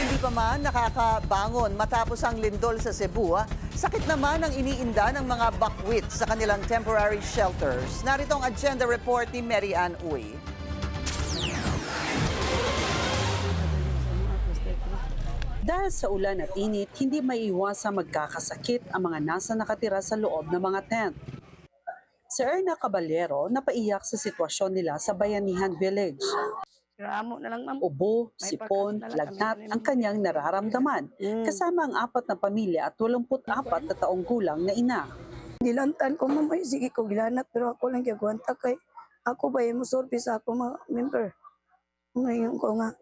hindi pa man nakakabangon matapos ang lindol sa Cebu, sakit naman ang iniinda ng mga buckwheat sa kanilang temporary shelters. Narito ang agenda report ni Mary Ann Uy. Dahil sa ulan at init, hindi maiiwasang magkakasakit ang mga nasa nakatira sa loob ng mga tent. Si Erna Caballero napaiyak sa sitwasyon nila sa Bayanihan Village. Gramo na lang, ma'am. Ubo, May sipon, pagkas na lang lagnat kami ang kanyang nararamdaman. Kasama ang 4 na pamilya at 84 na taong gulang na ina. Gilantan ko, ma'am. Ay, sige ko gilanat. Pero ako lang gagawanta kay ako ba yung musorbi sa ako mga member. Ngayon ko nga,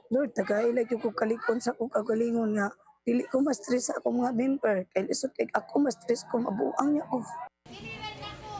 Lord, tagailag yung ko kalikon sa akong kagalingon nga. Dili ko ma-stress sa akong mga member. Kaya lisod kay ako ma-stress ko, mabuang niya ko.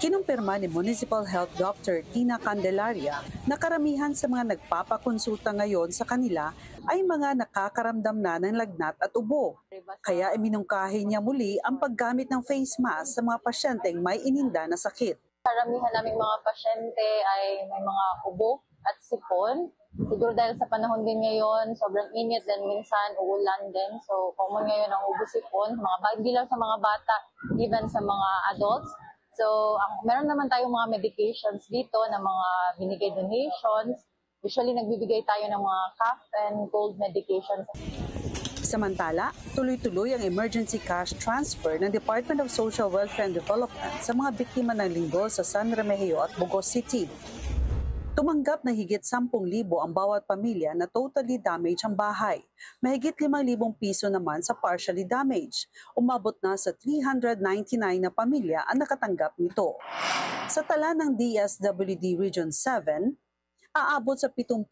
Kinumpirma ni Municipal Health Dr. Tina Candelaria na karamihan sa mga nagpapakonsulta ngayon sa kanila ay mga nakakaramdam na ng lagnat at ubo. Kaya iminungkahi niya muli ang paggamit ng face mask sa mga pasyenteng may ininda na sakit. Karamihan naming mga pasyente ay may mga ubo at sipon. Siguro dahil sa panahon din ngayon, sobrang init din minsan, uulan din. So, common ngayon ang ubo sipon, hindi lang sa mga bata, even sa mga adults. So, meron naman tayong mga medications dito na mga binigay donations. Usually, nagbibigay tayo ng mga cough and cold medications. Samantala, tuloy-tuloy ang emergency cash transfer ng Department of Social Welfare and Development sa mga biktima ng lindol sa San Remigio at Bogos City. Tumanggap na higit 10,000 ang bawat pamilya na totally damaged ang bahay. Mahigit 5,000 piso naman sa partially damaged. Umabot na sa 399 na pamilya ang nakatanggap nito. Sa tala ng DSWD Region 7, aabot sa 70,000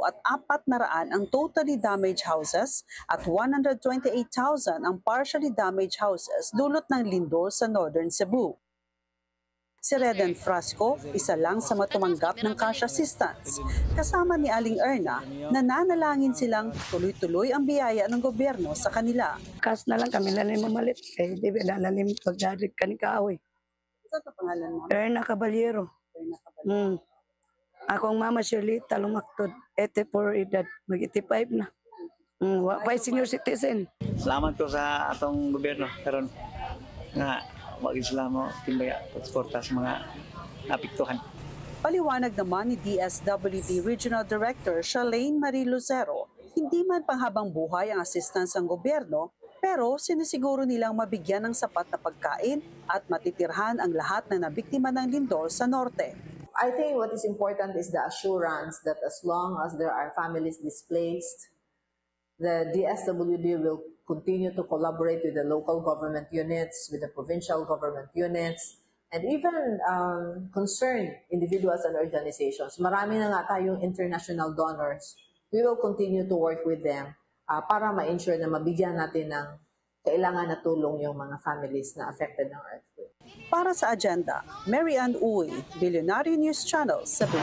at 400 ang totally damaged houses at 128,000 ang partially damaged houses dulot ng lindol sa Northern Cebu. Si Reden Frasco, isa lang sa matumanggap ng cash assistance. Kasama ni Aling Erna, nananalangin silang tuloy-tuloy ang biyaya ng gobyerno sa kanila. Kas na lang kami lalim mamalit. Eh, di ba lalim pagdadig ka ni Kaaway. Ano ang pangalan mo? Erna Caballero. Akong mama Shirley, Talumaktod, 84 edad, mag-85 na. Wapay senior citizen. Salamat ko sa atong gobyerno karon nga wagin sila mo timbaya pagsuporta sa mga napiktuhan. Paliwanag naman ni DSWD Regional Director Charlene Marie Lucero, hindi man panghabang buhay ang assistance ng gobyerno, pero sinisiguro nilang mabigyan ng sapat na pagkain at matitirhan ang lahat na nabiktima ng lindol sa norte. I think what is important is the assurance that as long as there are families displaced, the DSWD will continue to collaborate with the local government units, with the provincial government units, and even concerned individuals and organizations. Marami na nga tayong international donors. We will continue to work with them para ma-ensure na mabigyan natin ng kailangan na tulong yung mga families na affected ng earthquake. Para sa agenda, Mary Ann Uy, Billionaire News Channel, Cebu.